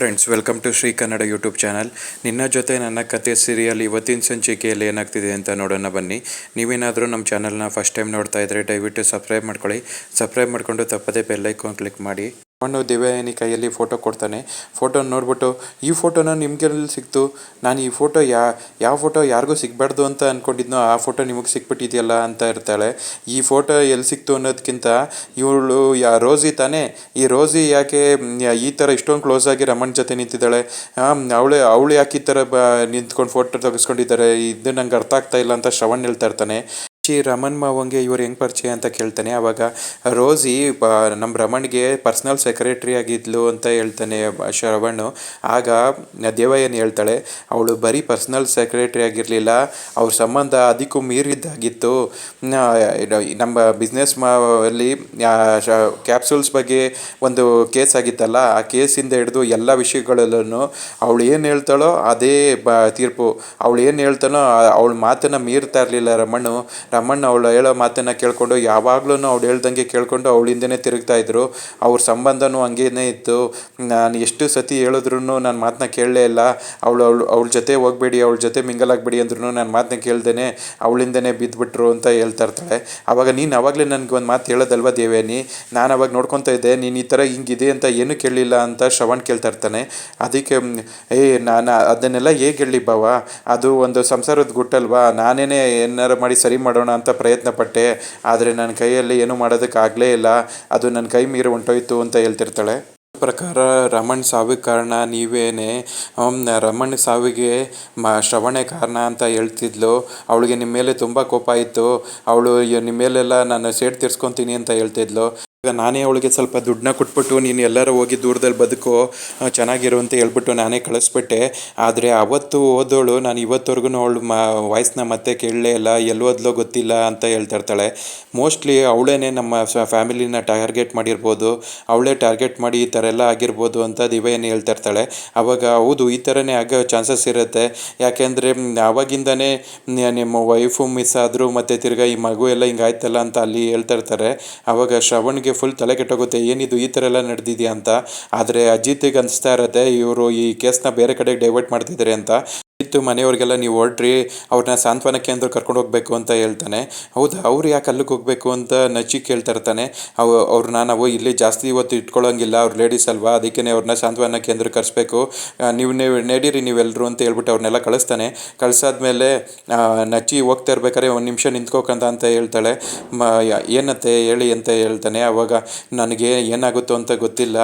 Friends, welcome to Shri Kannada YouTube channel. ನಿನ್ನ ಜೊತೆ ನನ್ನ ಕತೆ ಸೀರಿಯಲ್ ಇವತ್ತಿನ ಸಂಚಿಕೆಯಲ್ಲಿ ಏನಾಗ್ತಿದೆ ಅಂತ ನೋಡೋಣ ಬನ್ನಿ. ನೀವೇನಾದರೂ ನಮ್ಮ ಚಾನಲ್ನ ಫಸ್ಟ್ ಟೈಮ್ ನೋಡ್ತಾ ಇದ್ದರೆ ದಯವಿಟ್ಟು ಸಬ್ಸ್ಕ್ರೈಬ್ ಮಾಡ್ಕೊಳ್ಳಿ. ಸಬ್ಸ್ಕ್ರೈಬ್ ಮಾಡಿಕೊಂಡು ತಪ್ಪದೇ ಬೆಲ್ ಐಕಾನ್ ಕ್ಲಿಕ್ ಮಾಡಿ. ಅವನು ದಿವ್ಯಾನಿ ಕೈಯಲ್ಲಿ ಫೋಟೋ ಕೊಡ್ತಾನೆ. ಫೋಟೋ ನೋಡ್ಬಿಟ್ಟು, ಈ ಫೋಟೋನ ನಿಮಗೆಲ್ಲಿ ಸಿಕ್ತು? ನಾನು ಈ ಫೋಟೋ ಯಾವ ಫೋಟೋ ಯಾರಿಗೂ ಸಿಗಬಾರ್ದು ಅಂತ ಅಂದ್ಕೊಂಡಿದ್ನೋ ಆ ಫೋಟೋ ನಿಮಗೆ ಸಿಕ್ಬಿಟ್ಟಿದೆಯಲ್ಲ ಅಂತ ಇರ್ತಾಳೆ. ಈ ಫೋಟೋ ಎಲ್ಲಿ ಸಿಕ್ತು ಅನ್ನೋದಕ್ಕಿಂತ ಇವಳು ರೋಸಿ ತಾನೇ, ಈ ರೋಸಿ ಯಾಕೆ ಈ ಥರ ಇಷ್ಟೊಂದು ಕ್ಲೋಸ್ ಆಗಿ ರಮಣ್ ಜೊತೆ ನಿಂತಿದ್ದಾಳೆ? ಅವಳು ಯಾಕೆ ಈ ಥರ ನಿಂತ್ಕೊಂಡು ಫೋಟೋ ತೆಗೆಸ್ಕೊಂಡಿದ್ದಾರೆ? ಇದು ನಂಗೆ ಅರ್ಥ ಆಗ್ತಾ ಇಲ್ಲ ಅಂತ ಶ್ರವಣ್ ಹೇಳ್ತಾ ಇರ್ತಾನೆ. ರಮಣ್ ಮಾವಂಗೆ ಇವ್ರು ಹೆಂಗೆ ಪರಿಚಯ ಅಂತ ಕೇಳ್ತಾನೆ. ಆವಾಗ ರೋಸಿ ನಮ್ಮ ರಮಣ್ಗೆ ಪರ್ಸ್ನಲ್ ಸೆಕ್ರೆಟ್ರಿ ಆಗಿದ್ಲು ಅಂತ ಹೇಳ್ತಾನೆ ಶ್ರವಣ್. ಆಗ ದೇವಯಾನಿ ಹೇಳ್ತಾಳೆ, ಅವಳು ಬರೀ ಪರ್ಸ್ನಲ್ ಸೆಕ್ರೆಟ್ರಿ ಆಗಿರಲಿಲ್ಲ, ಅವ್ರ ಸಂಬಂಧ ಅದಕ್ಕೂ ಮೀರಿದ್ದಾಗಿತ್ತು. ನಮ್ಮ ಬಿಸ್ನೆಸ್ ಅಲ್ಲಿ ಕ್ಯಾಪ್ಸೂಲ್ಸ್ ಬಗ್ಗೆ ಒಂದು ಕೇಸ್ ಆಗಿತ್ತಲ್ಲ, ಆ ಕೇಸಿಂದ ಹಿಡಿದು ಎಲ್ಲ ವಿಷಯಗಳಲ್ಲೂ ಅವಳು ಏನು ಹೇಳ್ತಾಳೋ ಅದೇ ತೀರ್ಪು. ಅವಳು ಏನು ಹೇಳ್ತಾಳೋ ಅವಳ ಮಾತನ್ನು ಮೀರ್ತಾ ಇರಲಿಲ್ಲ ರಮಣ್ ಅವಳು ಹೇಳೋ ಮಾತನ್ನು ಕೇಳಿಕೊಂಡು ಯಾವಾಗಲೂ ಅವಳು ಹೇಳ್ದಂಗೆ ಕೇಳಿಕೊಂಡು ಅವಳಿಂದನೇ ತಿರುಗ್ತಾ ಇದ್ರು. ಅವ್ರ ಸಂಬಂಧನೂ ಹಂಗೇನೇ ಇತ್ತು. ನಾನು ಎಷ್ಟು ಸತಿ ಹೇಳಿದ್ರು ನಾನು ಮಾತನ್ನ ಕೇಳಲೇ ಇಲ್ಲ. ಅವಳ ಜೊತೆ ಹೋಗಬೇಡಿ, ಅವಳ ಜೊತೆ ಮಿಂಗಲ್ ಆಗಬೇಡಿ ಅಂದ್ರೂ ನಾನು ಮಾತನ್ನ ಕೇಳ್ದೇನೆ ಅವಳಿಂದನೇ ಬಿದ್ದುಬಿಟ್ರು ಅಂತ ಹೇಳ್ತಾ ಇರ್ತಾಳೆ. ಆವಾಗ ನೀನು ಅವಾಗಲೇ ನನಗೆ ಒಂದು ಮಾತು ಹೇಳೋದಲ್ವ ದೇವೇನಿ, ನಾನು ಅವಾಗ ನೋಡ್ಕೊತಾ ಇದ್ದೆ, ನೀನು ಈ ಥರ ಹಿಂಗಿದೆ ಅಂತ ಏನೂ ಕೇಳಲಿಲ್ಲ ಅಂತ ಶ್ರವಣ್ ಕೇಳ್ತಾ ಇರ್ತಾನೆ. ಅದಕ್ಕೆ ನಾನು ಅದನ್ನೆಲ್ಲ ಹೇಗೆ ಹೇಳಲಿ ಬಾವ, ಅದು ಒಂದು ಸಂಸಾರದ ಗುಟ್ಟಲ್ವಾ, ನಾನೇನೇ ಏನಾರು ಮಾಡಿ ಸರಿ ಮಾಡೋಣ ಅಂತ ಪ್ರಯತ್ನ ಪಟ್ಟೆ, ಆದರೆ ನನ್ನ ಕೈಯಲ್ಲಿ ಏನೂ ಮಾಡೋದಕ್ಕಾಗಲೇ ಇಲ್ಲ, ಅದು ನನ್ನ ಕೈ ಮೀರಿ ಹೊಂಟೋಯ್ತು ಅಂತ ಹೇಳ್ತಿರ್ತಾಳೆ. ಪ್ರಕಾರ ರಮಣ್ ಸಾವಿಗೆ ಕಾರಣ ನೀವೇನೆ, ರಮಣ್ ಸಾವಿಗೆ ಶ್ರವಣೆ ಕಾರಣ ಅಂತ ಹೇಳ್ತಿದ್ಲು. ಅವಳಿಗೆ ನಿಮ್ಮ ಮೇಲೆ ತುಂಬ ಕೋಪ ಇತ್ತು. ಅವಳು ನಿಮ್ಮ ಮೇಲೆಲ್ಲ ನಾನು ಸೇಡು ತೀರ್ಸ್ಕೊತೀನಿ ಅಂತ ಹೇಳ್ತಿದ್ಲು. ಈಗ ನಾನೇ ಅವಳಿಗೆ ಸ್ವಲ್ಪ ದುಡ್ಡನ್ನ ಕೊಟ್ಬಿಟ್ಟು ನೀನು ಎಲ್ಲರೂ ಹೋಗಿ ದೂರದಲ್ಲಿ ಬದುಕೋ, ಚೆನ್ನಾಗಿರು ಅಂತ ಹೇಳ್ಬಿಟ್ಟು ನಾನೇ ಕಳಿಸ್ಬಿಟ್ಟೆ. ಆದರೆ ಅವತ್ತು ಹೋದವಳು ನಾನು ಇವತ್ತವರೆಗೂ ಅವಳು ವಾಯ್ಸ್ನ ಮತ್ತೆ ಕೇಳಲೇ ಇಲ್ಲ, ಎಲ್ಲೋದ್ಲೋ ಗೊತ್ತಿಲ್ಲ ಅಂತ ಹೇಳ್ತಿರ್ತಾಳೆ. ಮೋಸ್ಟ್ಲಿ ಅವಳೇನೆ ನಮ್ಮ ಫ್ಯಾಮಿಲಿನ ಟಾರ್ಗೆಟ್ ಮಾಡಿರ್ಬೋದು, ಅವಳೇ ಟಾರ್ಗೆಟ್ ಮಾಡಿ ಈ ಥರ ಎಲ್ಲ ಆಗಿರ್ಬೋದು ಅಂತ ದಿವ್ಯಾನಿ ಹೇಳ್ತಿರ್ತಾಳೆ. ಆವಾಗ ಹೌದು, ಈ ಥರನೇ ಆಗೋ ಚಾನ್ಸಸ್ ಇರುತ್ತೆ. ಯಾಕೆಂದರೆ ಆವಾಗಿಂದನೇ ನಿಮ್ಮ ವೈಫು ಮಿಸ್ ಆದರು, ಮತ್ತು ತಿರ್ಗಾ ಈ ಮಗು ಎಲ್ಲ ಹಿಂಗಾಯ್ತಲ್ಲ ಅಂತ ಅಲ್ಲಿ ಹೇಳ್ತಿರ್ತಾರೆ. ಆವಾಗ ಶ್ರವಣ್ಗೆ ಫುಲ್ ತಲೆ ಕೆಟ್ಟೋಗುತ್ತೆ, ಏನಿದು ಈ ಥರ ಎಲ್ಲ ನಡೆದಿದೆಯಾ ಅಂತ. ಆದರೆ ಅಜಿತಿಗೆ ಅನಿಸ್ತಾ ಇರುತ್ತೆ ಇವರು ಈ ಕೇಸ್ನ ಬೇರೆ ಕಡೆಗೆ ಡೈವರ್ಟ್ ಮಾಡ್ತಿದ್ದಾರೆ ಅಂತ. ಮನೆಯವ್ರಿಗೆಲ್ಲ ನೀವು ಹೊರಟ್ರಿ, ಅವ್ರನ್ನ ಸಾಂತ್ವನ ಕೇಂದ್ರ ಕರ್ಕೊಂಡು ಹೋಗ್ಬೇಕು ಅಂತ ಹೇಳ್ತಾನೆ. ಹೌದಾ, ಅವ್ರು ಯಾಕೆ ಅಲ್ಲಿಗೆ ಹೋಗ್ಬೇಕು ಅಂತ ನಚ್ಚಿ ಕೇಳ್ತಾ ಇರ್ತಾನೆ. ಅವ್ರನ್ನ ನಾವು ಇಲ್ಲಿ ಜಾಸ್ತಿ ಇವತ್ತು ಇಟ್ಕೊಳ್ಳೋಂಗಿಲ್ಲ, ಅವ್ರು ಲೇಡೀಸ್ ಅಲ್ವಾ, ಅದಕ್ಕೆ ಅವ್ರನ್ನ ಸಾಂತ್ವನ ಕೇಂದ್ರ ಕರೆಸ್ಬೇಕು, ನೀವು ನಡೀರಿ ನೀವೆಲ್ಲರೂ ಅಂತ ಹೇಳ್ಬಿಟ್ಟು ಅವ್ರನ್ನೆಲ್ಲ ಕಳಿಸ್ತಾನೆ. ಕಳ್ಸಾದ್ಮೇಲೆ ನಚ್ಚಿ ಹೋಗ್ತಾ ಇರ್ಬೇಕಾದ್ರೆ ಒಂದು ನಿಮಿಷ ನಿಂತ್ಕೋಕಂತ ಅಂತ ಹೇಳ್ತಾಳೆ. ಏನತ್ತೆ ಹೇಳಿ ಅಂತ ಹೇಳ್ತಾನೆ. ಅವಾಗ ನನಗೆ ಏನಾಗುತ್ತೋ ಅಂತ ಗೊತ್ತಿಲ್ಲ,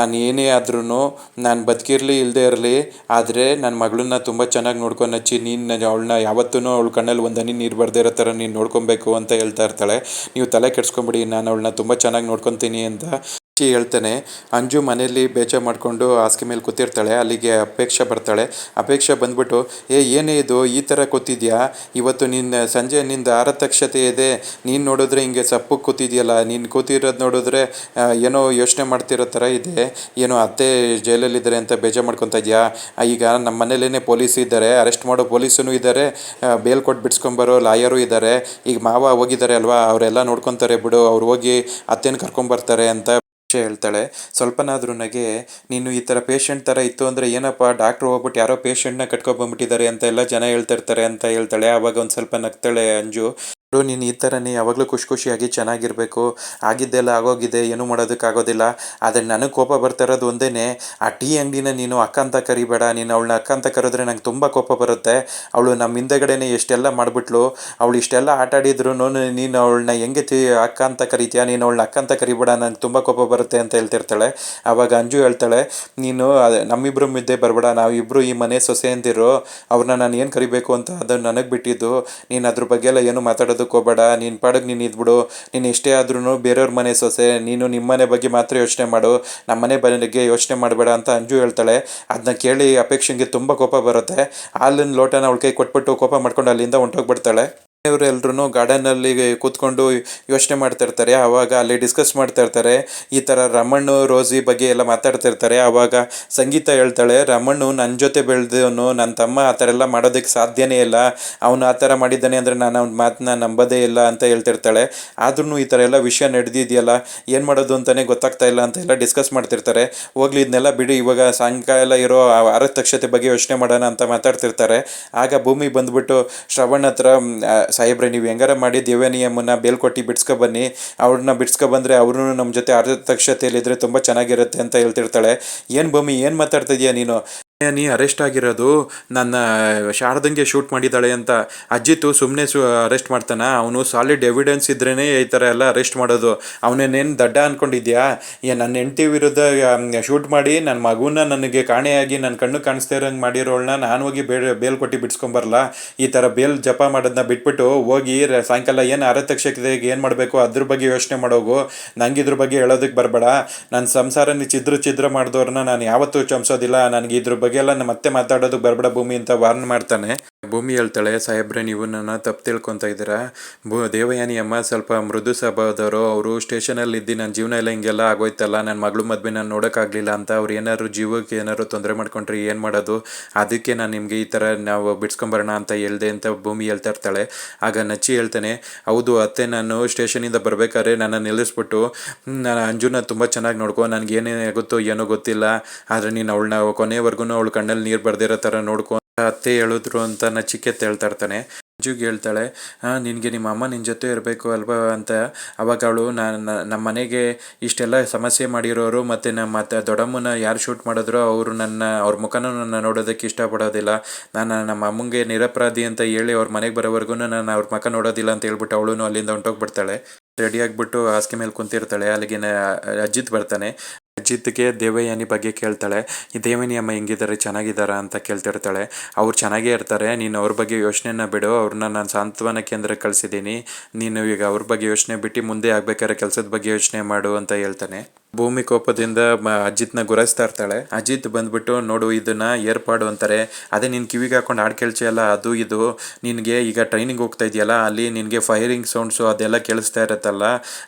ನಾನು ಏನೇ ಆದ್ರೂ ನಾನು ಬದುಕಿರಲಿ ಇಲ್ಲದೆ ಇರಲಿ, ಆದರೆ ನನ್ನ ಮಗಳನ್ನ ತುಂಬ ಚೆನ್ನಾಗಿ ನೋಡ್ಕೊಂಡು ನಚ್ಚಿ, ನೀನು ಅವಳನ್ನ ಯಾವತ್ತೂ ಅವಳ ಕಣ್ಣಲ್ಲಿ ಒಂದು ಹನಿ ನೀರು ಬರ್ದೇ ಇರೋ ಥರ ನೀನು ನೋಡ್ಕೊಬೇಕು ಅಂತ ಹೇಳ್ತಾ ಇರ್ತಾಳೆ. ನೀವು ತಲೆ ಕೆಡಿಸ್ಕೊಂಬಿಡಿ, ನಾನು ಅವಳನ್ನ ತುಂಬ ಚೆನ್ನಾಗಿ ನೋಡ್ಕೊತೀನಿ ಅಂತ ಹೇಳ್ತಾನೆ. ಅಂಜು ಮನೆಯಲ್ಲಿ ಬೇಜಾರು ಮಾಡಿಕೊಂಡು ಹಾಸಿಗೆ ಮೇಲೆ ಕೂತಿರ್ತಾಳೆ. ಅಲ್ಲಿಗೆ ಅಪೇಕ್ಷೆ ಬರ್ತಾಳೆ. ಅಪೇಕ್ಷೆ ಬಂದ್ಬಿಟ್ಟು, ಏನೇ ಇದು ಈ ಥರ ಕೂತಿದ್ಯಾ, ಇವತ್ತು ನಿನ್ನ ಸಂಜೆ ನಿಂದ ಆರತಕ್ಷತೆ ಇದೆ, ನೀನು ನೋಡಿದ್ರೆ ಹಿಂಗೆ ಸಪ್ಪಗೆ ಕೂತಿದ್ಯಲ್ಲ, ನೀನು ಕೂತಿರೋದು ನೋಡಿದ್ರೆ ಏನೋ ಯೋಚನೆ ಮಾಡ್ತಿರೋ ಥರ ಇದೆ, ಏನೋ ಅತ್ತೆ ಜೈಲಲ್ಲಿದ್ದಾರೆ ಅಂತ ಬೇಜಾರು ಮಾಡ್ಕೊತಾ ಇದೆಯಾ? ಈಗ ನಮ್ಮ ಮನೇಲೇ ಪೊಲೀಸ್ ಇದ್ದಾರೆ, ಅರೆಸ್ಟ್ ಮಾಡೋ ಪೊಲೀಸೂ ಇದ್ದಾರೆ, ಬೇಲ್ ಕೊಟ್ಟು ಬಿಡಿಸ್ಕೊಂಬರೋ ಲಾಯರು ಇದ್ದಾರೆ, ಈಗ ಮಾವ ಹೋಗಿದ್ದಾರೆ ಅಲ್ವಾ, ಅವರೆಲ್ಲ ನೋಡ್ಕೊತಾರೆ ಬಿಡು, ಅವ್ರು ಹೋಗಿ ಅತ್ತೆನ ಕರ್ಕೊಂಬರ್ತಾರೆ ಅಂತ ಹೇಳ್ತಾಳೆ. ಸ್ವಲ್ಪನಾದ್ರೂ ನಗೆ, ನೀನು ಈ ಥರ ಪೇಷಂಟ್ ಥರ ಇತ್ತು ಅಂದರೆ ಏನಪ್ಪ, ಡಾಕ್ಟ್ರು ಹೋಗ್ಬಿಟ್ಟು ಯಾರೋ ಪೇಷಂಟ್ನ ಕಟ್ಕೊಬಂದ್ಬಿಟ್ಟಿದ್ದಾರೆ ಅಂತ ಎಲ್ಲ ಜನ ಹೇಳ್ತಿರ್ತಾರೆ ಅಂತ ಹೇಳ್ತಾಳೆ. ಆವಾಗ ಒಂದು ಸ್ವಲ್ಪ ನಗ್ತಾಳೆ ಅಂಜು. ನೀನು ಈ ಥರನೇ ಯಾವಾಗಲೂ ಖುಷಿಯಾಗಿ ಚೆನ್ನಾಗಿರಬೇಕು, ಆಗಿದ್ದೆಲ್ಲ ಆಗೋಗಿದೆ, ಏನೂ ಮಾಡೋದಕ್ಕಾಗೋದಿಲ್ಲ. ಆದರೆ ನನಗೆ ಕೋಪ ಬರ್ತಾ ಇರೋದು ಒಂದೇ, ಆ ಟೀ ಅಂಗಡಿನ ನೀನು ಅಕ್ಕ ಅಂತ ಕರಿಬೇಡ, ನೀನು ಅವಳನ್ನ ಅಕ್ಕ ಅಂತ ಕರೆದ್ರೆ ನಂಗೆ ತುಂಬ ಕೋಪ ಬರುತ್ತೆ. ಅವಳು ನಮ್ಮ ಹಿಂದೆಗಡೆನೇ ಎಷ್ಟೆಲ್ಲ ಮಾಡಿಬಿಟ್ಲು, ಅವಳು ಇಷ್ಟೆಲ್ಲ ಆಟ ಆಡಿದ್ರು ನೀನು ಅವಳನ್ನ ಹೆಂಗೆ ಅಕ್ಕ ಅಂತ ಕರಿತೀಯಾ, ನೀನು ಅವಳನ್ನ ಅಕ್ಕ ಅಂತ ಕರಿಬೇಡ, ನನಗೆ ತುಂಬ ಕೋಪ ಬರುತ್ತೆ ಅಂತ ಹೇಳ್ತಿರ್ತಾಳೆ. ಆವಾಗ ಅಂಜು ಹೇಳ್ತಾಳೆ, ನೀನು ನಮ್ಮಿಬ್ಬರು ಮಿದ್ದೆ ಬರಬೇಡ, ನಾವಿಬ್ಬರು ಈ ಮನೆ ಸೊಸೆ ಅಂದಿರೋ, ಅವ್ರನ್ನ ನಾನು ಏನು ಕರಿಬೇಕು ಅಂತ ಅದು ನನಗೆ ಬಿಟ್ಟಿದ್ದು, ನೀನು ಅದ್ರ ಬಗ್ಗೆ ಎಲ್ಲ ಏನು ಮಾತಾಡೋದು ಹೋಗಬೇಡ, ನೀನು ಪಾಡಿಗೆ ನೀನು ಇದ್ಬಿಡು, ನೀನು ಎಷ್ಟೇ ಆದ್ರೂ ಬೇರೆಯವ್ರ ಮನೆ ಸೊಸೆ, ನೀನು ನಿಮ್ಮ ಮನೆ ಬಗ್ಗೆ ಮಾತ್ರ ಯೋಚನೆ ಮಾಡು, ನಮ್ಮ ಮನೆ ಬಗ್ಗೆ ಯೋಚನೆ ಮಾಡಬೇಡ ಅಂತ ಅಂಜು ಹೇಳ್ತಾಳೆ. ಅದನ್ನ ಕೇಳಿ ಅಪೇಕ್ಷೆಗೆ ತುಂಬ ಕೋಪ ಬರುತ್ತೆ. ಹಾಲಿನ ಲೋಟನ ಅವಳ ಕೈ ಕೊಟ್ಬಿಟ್ಟು ಕೋಪ ಮಾಡ್ಕೊಂಡು ಅಲ್ಲಿಂದ ಹೊಂಟೋಗ್ಬಿಡ್ತಾಳೆ. ಇವರೆಲ್ಲರೂ ಗಾರ್ಡನಲ್ಲಿ ಕೂತ್ಕೊಂಡು ಯೋಚನೆ ಮಾಡ್ತಾ ಇರ್ತಾರೆ. ಆವಾಗ ಅಲ್ಲಿ ಡಿಸ್ಕಸ್ ಮಾಡ್ತಾ ಇರ್ತಾರೆ. ಈ ಥರ ರಮಣ್ಣು ರೋಸಿ ಬಗ್ಗೆ ಎಲ್ಲ ಮಾತಾಡ್ತಾ ಇರ್ತಾರೆ. ಆವಾಗ ಸಂಗೀತ ಹೇಳ್ತಾಳೆ, ರಮಣ್ಣು ನನ್ನ ಜೊತೆ ಬೆಳೆದವನು, ನನ್ನ ತಮ್ಮ ಆ ಥರ ಎಲ್ಲ ಮಾಡೋದಕ್ಕೆ ಸಾಧ್ಯನೇ ಇಲ್ಲ, ಅವನು ಆ ಥರ ಮಾಡಿದ್ದಾನೆ ಅಂದರೆ ನಾನು ಅವ್ನ ಮಾತನ್ನ ನಂಬೋದೇ ಇಲ್ಲ ಅಂತ ಹೇಳ್ತಿರ್ತಾಳೆ. ಆದ್ರೂ ಈ ಥರ ಎಲ್ಲ ವಿಷಯ ನಡೆದಿದೆಯಲ್ಲ, ಏನು ಮಾಡೋದು ಅಂತಲೇ ಗೊತ್ತಾಗ್ತಾ ಇಲ್ಲ ಅಂತ ಎಲ್ಲ ಡಿಸ್ಕಸ್ ಮಾಡ್ತಿರ್ತಾರೆ. ಹೋಗ್ಲಿ ಇದನ್ನೆಲ್ಲ ಬಿಡಿ, ಇವಾಗ ಸಾಯಂಕಾಲ ಇರೋ ಆರತಕ್ಷತೆ ಬಗ್ಗೆ ಯೋಚನೆ ಮಾಡೋಣ ಅಂತ ಮಾತಾಡ್ತಿರ್ತಾರೆ. ಆಗ ಭೂಮಿ ಬಂದ್ಬಿಟ್ಟು ಶ್ರವಣ್ ಹತ್ರ, ಸಾಹೇಬ್ರೆ ನೀವು ಹೆಂಗಾರ ಮಾಡಿ ದೇವನಿಯಮ್ಮನ್ನ ಬೇಲ್ಕೊಟ್ಟು ಬಿಡ್ಸ್ಕೊಬನ್ನಿ, ಅವ್ರನ್ನ ಬಿಡ್ಸ್ಕೊಬಂದ್ರೆ ಅವರು ನಮ್ಮ ಜೊತೆ ಆರತಕ್ಷತೆಯಲ್ಲಿದ್ದರೆ ತುಂಬ ಚೆನ್ನಾಗಿರುತ್ತೆ ಅಂತ ಹೇಳ್ತಿರ್ತಾಳೆ. ಏನು ಭೂಮಿ ಏನು ಮಾತಾಡ್ತಾ ಇದೀಯ ನೀನು? ನೀ ಅರೆಸ್ಟ್ ಆಗಿರೋದು ನನ್ನ ಶಾರದಂಗೆ ಶೂಟ್ ಮಾಡಿದ್ದಾಳೆ ಅಂತ. ಅಜ್ಜಿತ್ತು ಸುಮ್ಮನೆ ಅರೆಸ್ಟ್ ಮಾಡ್ತಾನ? ಅವನು ಸಾಲಿಡ್ ಎವಿಡೆನ್ಸ್ ಇದ್ರೇ ಈ ಥರ ಎಲ್ಲ ಅರೆಸ್ಟ್ ಮಾಡೋದು. ಅವನೇನೇನು ದಡ್ಡ ಅಂದ್ಕೊಂಡಿದ್ಯಾ? ನನ್ನ ಹೆಂಡತಿ ವಿರುದ್ಧ ಶೂಟ್ ಮಾಡಿ ನನ್ನ ಮಗುನ ನನಗೆ ಕಾಣೆಯಾಗಿ ನನ್ನ ಕಣ್ಣು ಕಾಣಿಸ್ತಾ ಇರೋಂಗೆ ಮಾಡಿರೋಳನ್ನ ನಾನು ಹೋಗಿ ಬೇಲ್ ಕೊಟ್ಟು ಬಿಡ್ಸ್ಕೊಂಬರಲ್ಲ? ಈ ಥರ ಬೇಲ್ ಜಪ ಮಾಡೋದನ್ನ ಬಿಟ್ಬಿಟ್ಟು ಹೋಗಿ ಸಾಯಂಕಾಲ ಏನು ಆರತಕ್ಷತೆಗೆ ಏನು ಮಾಡಬೇಕು ಅದ್ರ ಬಗ್ಗೆ ಯೋಚನೆ ಮಾಡೋಗು. ನಂಗೆ ಇದ್ರ ಬಗ್ಗೆ ಹೇಳೋದಕ್ಕೆ ಬರಬೇಡ. ನನ್ನ ಸಂಸಾರನ ಛಿದ್ರ ಮಾಡಿದವ್ರನ್ನ ನಾನು ಯಾವತ್ತೂ ಕ್ಷಮಿಸೋದಿಲ್ಲ. ನನಗೆ ಇದ್ರ ಬಗ್ಗೆ ಎಲ್ಲ ಮತ್ತೆ ಮಾತಾಡೋದಕ್ಕೆ ಬರಬೇಡ ಭೂಮಿ ಅಂತ ವಾರ್ನ್ ಮಾಡ್ತಾನೆ. ಭೂಮಿ ಹೇಳ್ತಾಳೆ, ಸಾಹೇಬ್ರೆ ನೀವು ನನ್ನ ತಪ್ಪು ತಿಳ್ಕೊತಾ ಇದ್ದೀರಾ. ದೇವಯಾನಿ ಅಮ್ಮ ಸ್ವಲ್ಪ ಮೃದು ಸ್ವಭಾವದವರು. ಅವರು ಸ್ಟೇಷನಲ್ಲಿ ಇದ್ದು ನನ್ನ ಜೀವನ ಎಲ್ಲ ಹಿಂಗೆಲ್ಲ ಆಗೋಯ್ತಲ್ಲ, ನನ್ನ ಮಗಳು ಮದುವೆ ನಾನು ನೋಡೋಕ್ಕಾಗಲಿಲ್ಲ ಅಂತ ಅವ್ರು ಏನಾದ್ರು ಜೀವಕ್ಕೆ ಏನಾದ್ರು ತೊಂದರೆ ಮಾಡ್ಕೊಂಡ್ರೆ ಏನು ಮಾಡೋದು, ಅದಕ್ಕೆ ನಾನು ನಿಮಗೆ ಈ ಥರ ನಾವು ಬಿಡ್ಸ್ಕೊಂಬರೋಣ ಅಂತ ಹೇಳ್ದೆ ಅಂತ ಭೂಮಿ ಹೇಳ್ತಾ ಇರ್ತಾಳೆ. ಆಗ ನಚ್ಚಿ ಹೇಳ್ತಾನೆ, ಹೌದು ಅತ್ತೆ, ನಾನು ಸ್ಟೇಷನಿಂದ ಬರಬೇಕಾದ್ರೆ ನನ್ನ ನಿಲ್ಲಿಸ್ಬಿಟ್ಟು ನಾನು ಅಂಜುನ ತುಂಬ ಚೆನ್ನಾಗಿ ನೋಡ್ಕೊ, ನನಗೇನೇ ಗೊತ್ತೋ ಏನೋ ಗೊತ್ತಿಲ್ಲ, ಆದರೆ ನೀನು ಅವಳನ್ನ ಕೊನೆವರೆಗೂ ಅವಳು ಕಣ್ಣಲ್ಲಿ ನೀರು ಬರ್ದಿರೋ ಥರ ನೋಡ್ಕೊ ಅತ್ತೆ ಹೇಳಿದ್ರು ಅಂತ ನಚಿಕೆತ್ ಹೇಳ್ತಾ ಇರ್ತಾನೆ. ಮಂಜುಗೆ ಹೇಳ್ತಾಳೆ, ನಿನಗೆ ನಿಮ್ಮ ಅಮ್ಮ ನಿನ್ನ ಜೊತೆ ಇರಬೇಕು ಅಲ್ವಾ ಅಂತ. ಅವಾಗ ಅವಳು ನಮ್ಮ ಮನೆಗೆ ಇಷ್ಟೆಲ್ಲ ಸಮಸ್ಯೆ ಮಾಡಿರೋರು ಮತ್ತು ನಮ್ಮ ದೊಡ್ಡಮ್ಮನ ಯಾರು ಶೂಟ್ ಮಾಡಿದ್ರು ಅವ್ರ ಮುಖನೂ ನನ್ನ ನೋಡೋದಕ್ಕೆ ಇಷ್ಟಪಡೋದಿಲ್ಲ. ನಾನು ನಮ್ಮ ಅಮ್ಮಂಗೆ ನಿರಪರಾಧಿ ಅಂತ ಹೇಳಿ ಅವ್ರ ಮನೆಗೆ ಬರೋವರೆಗೂ ನಾನು ಅವ್ರ ಮುಖ ನೋಡೋದಿಲ್ಲ ಅಂತ ಹೇಳ್ಬಿಟ್ಟು ಅವಳು ಅಲ್ಲಿಂದ ಹೊಂಟೋಗ್ಬಿಡ್ತಾಳೆ. ರೆಡಿ ಆಗಿಬಿಟ್ಟು ಹಾಸಿಗೆ ಮೇಲೆ ಕುಂತಿರ್ತಾಳೆ. ಅಲ್ಲಿಗೆ ಅಜಿತ್ ಬರ್ತಾನೆ. ಅಜಿತ್ಗೆ ದೇವಯಾನಿ ಬಗ್ಗೆ ಕೇಳ್ತಾಳೆ. ಈ ದೇವಯಾನಿ ಅಮ್ಮ ಹೆಂಗಿದ್ದಾರೆ, ಚೆನ್ನಾಗಿದ್ದಾರಾ ಅಂತ ಕೇಳ್ತಿರ್ತಾಳೆ. ಅವ್ರು ಚೆನ್ನಾಗೇ ಇರ್ತಾರೆ, ನೀನು ಅವ್ರ ಬಗ್ಗೆ ಯೋಚನೆನ ಬಿಡು, ಅವ್ರನ್ನ ನಾನು ಸಾಂತ್ವನ ಕೇಂದ್ರಕ್ಕೆ ಕಳಿಸಿದ್ದೀನಿ, ನೀನು ಈಗ ಅವ್ರ ಬಗ್ಗೆ ಯೋಚನೆ ಬಿಟ್ಟು ಮುಂದೆ ಆಗ್ಬೇಕಾದ್ರೆ ಕೆಲಸದ ಬಗ್ಗೆ ಯೋಚನೆ ಮಾಡು ಅಂತ ಹೇಳ್ತಾನೆ. ಭೂಮಿ ಕೋಪದಿಂದ ಅಜಿತ್ನ ಗುರಾಯಿಸ್ತಾ ಇರ್ತಾಳೆ. ಅಜಿತ್ ಬಂದ್ಬಿಟ್ಟು, ನೋಡು ಇದನ್ನ ಏರ್ಪಾಡು ಅಂತಾರೆ, ಅದೇ ನೀನು ಕಿವಿಗೆ ಹಾಕೊಂಡು ಹಾಡು ಕೇಳ್ಸಿಯಲ್ಲ ಅದು ಇದು, ನಿನಗೆ ಈಗ ಟ್ರೈನಿಂಗ್ ಹೋಗ್ತಾ ಇದೆಯಲ್ಲ ಅಲ್ಲಿ ನಿನಗೆ ಫೈರಿಂಗ್ ಸೌಂಡ್ಸು ಅದೆಲ್ಲ ಕೇಳಿಸ್ತಾ ಇರುತ್ತಲ್ಲ,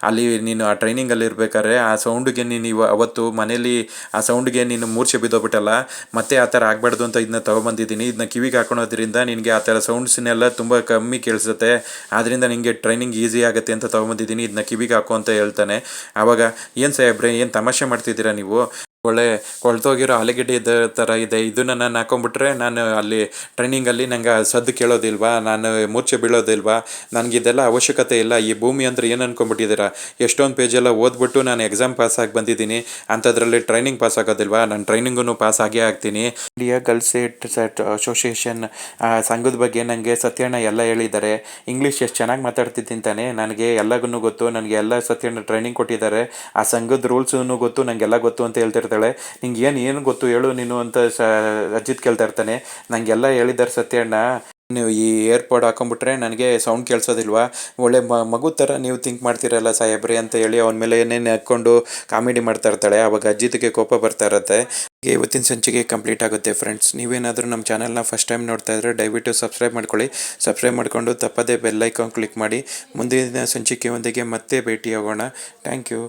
ಅಲ್ಲಿ ನೀನು ಆ ಟ್ರೈನಿಂಗಲ್ಲಿ ಇರ್ಬೇಕಾದ್ರೆ ಆ ಸೌಂಡ್ಗೆ ನೀನು ಅವತ್ತು ಮನೇಲಿ ಆ ಸೌಂಡ್ಗೆ ನೀನು ಮೂರ್ಛೆ ಬಿದ್ದೋಗ್ಬಿಟ್ಟಲ್ಲ, ಮತ್ತೆ ಆ ಥರ ಆಗಬಾರ್ದು ಅಂತ ಇದನ್ನ ತೊಗೊಬಂದಿದ್ದೀನಿ. ಇದನ್ನ ಕಿವಿಗೆ ಹಾಕೊಳೋದ್ರಿಂದ ನಿನಗೆ ಆ ಥರ ಸೌಂಡ್ಸ್ನೆಲ್ಲ ತುಂಬ ಕಮ್ಮಿ ಕೇಳಿಸುತ್ತೆ, ಆದ್ದರಿಂದ ನಿನಗೆ ಟ್ರೈನಿಂಗ್ ಈಸಿ ಆಗುತ್ತೆ ಅಂತ ತೊಗೊಬಂದಿದ್ದೀನಿ, ಇದನ್ನ ಕಿವಿಗೆ ಹಾಕೋ ಅಂತ ಹೇಳ್ತಾನೆ. ಆವಾಗ ಏನು ಸಾಹೇಬ್ರೆ ಏನು ತಮಾಷೆ ಮಾಡ್ತಿದ್ದೀರಾ ನೀವು, ಒಳ್ಳೆ ಕೊಳ್ತೋಗಿರೋ ಆಲೂಗೆಡ್ಡೆ ಇದ್ದ ಥರ ಇದೆ, ಇದನ್ನು ನಾನು ಹಾಕೊಂಡ್ಬಿಟ್ರೆ ನಾನು ಅಲ್ಲಿ ಟ್ರೈನಿಂಗಲ್ಲಿ ನಂಗೆ ಸದ್ದು ಕೇಳೋದಿಲ್ವಾ, ನಾನು ಮೂರ್ಛೆ ಬೀಳೋದಿಲ್ವಾ, ನನಗಿದೆಲ್ಲ ಅವಶ್ಯಕತೆ ಇಲ್ಲ. ಈ ಭೂಮಿ ಅಂದರೆ ಏನು ಅಂದ್ಕೊಂಡ್ಬಿಟ್ಟಿದ್ದೀರಾ, ಎಷ್ಟೊಂದು ಪೇಜೆಲ್ಲ ಓದ್ಬಿಟ್ಟು ನಾನು ಎಕ್ಸಾಮ್ ಪಾಸ್ ಆಗಿ ಬಂದಿದ್ದೀನಿ, ಅಂಥದ್ರಲ್ಲಿ ಟ್ರೈನಿಂಗ್ ಪಾಸ್ ಆಗೋದಿಲ್ವಾ, ನಾನು ಟ್ರೈನಿಂಗೂ ಪಾಸ್ ಆಗೇ ಆಗ್ತೀನಿ. ಇಂಡಿಯಾ ಗರ್ಲ್ಸ್ ಸೆಟ್ ಅಸೋಸಿಯೇಷನ್ ಸಂಘದ ಬಗ್ಗೆ ನನಗೆ ಸತ್ಯಣ್ಣ ಎಲ್ಲ ಹೇಳಿದ್ದಾರೆ. ಇಂಗ್ಲೀಷ್ ಎಷ್ಟು ಚೆನ್ನಾಗಿ ಮಾತಾಡ್ತಿದ್ದೀನಿ ತಾನೆ, ನನಗೆ ಎಲ್ಲಗೂ ಗೊತ್ತು, ನನಗೆ ಎಲ್ಲ ಸತ್ಯಣ್ಣ ಟ್ರೈನಿಂಗ್ ಕೊಟ್ಟಿದ್ದಾರೆ, ಆ ಸಂಘದ ರೂಲ್ಸೂ ಗೊತ್ತು, ನನಗೆಲ್ಲ ಗೊತ್ತು ಅಂತ ಹೇಳ್ತಿರ್ತಾಳೆ. ನಿಂಗೆ ಏನು ಗೊತ್ತು ಹೇಳು ನೀನು ಅಂತ ಅಜಿತ್ ಕೇಳ್ತಾ ಇರ್ತಾನೆ. ನನಗೆಲ್ಲ ಹೇಳಿದ್ದಾರೆ ಸತ್ಯಣ್ಣ, ನೀವು ಈ ಏರ್ಪಾಡ್ ಹಾಕೊಂಡ್ಬಿಟ್ರೆ ನನಗೆ ಸೌಂಡ್ ಕೇಳಿಸೋದಿಲ್ವಾ, ಒಳ್ಳೆ ಮಗು ಥರ ನೀವು ಥಿಂಕ್ ಮಾಡ್ತೀರಲ್ಲ ಸಾಹೇಬ್ರಿ ಅಂತ ಹೇಳಿ ಅವನ ಮೇಲೆ ಏನೇನು ಹಾಕ್ಕೊಂಡು ಕಾಮಿಡಿ ಮಾಡ್ತಾ ಇರ್ತಾಳೆ. ಆವಾಗ ಅಜಿತ್ಗೆ ಕೋಪ ಬರ್ತಾ ಇರುತ್ತೆ. ಇವತ್ತಿನ ಸಂಚಿಕೆ ಕಂಪ್ಲೀಟ್ ಆಗುತ್ತೆ ಫ್ರೆಂಡ್ಸ್. ನೀವೇನಾದರೂ ನಮ್ಮ ಚಾನಲ್ನ ಫಸ್ಟ್ ಟೈಮ್ ನೋಡ್ತಾ ಇದ್ದರೆ ದಯವಿಟ್ಟು ಸಬ್ಸ್ಕ್ರೈಬ್ ಮಾಡ್ಕೊಳ್ಳಿ. ಸಬ್ಸ್ಕ್ರೈಬ್ ಮಾಡಿಕೊಂಡು ತಪ್ಪದೇ ಬೆಲ್ ಐಕಾನ್ ಕ್ಲಿಕ್ ಮಾಡಿ. ಮುಂದಿನ ಸಂಚಿಕೆಯೊಂದಿಗೆ ಮತ್ತೆ ಭೇಟಿಯಾಗೋಣ. Thank you.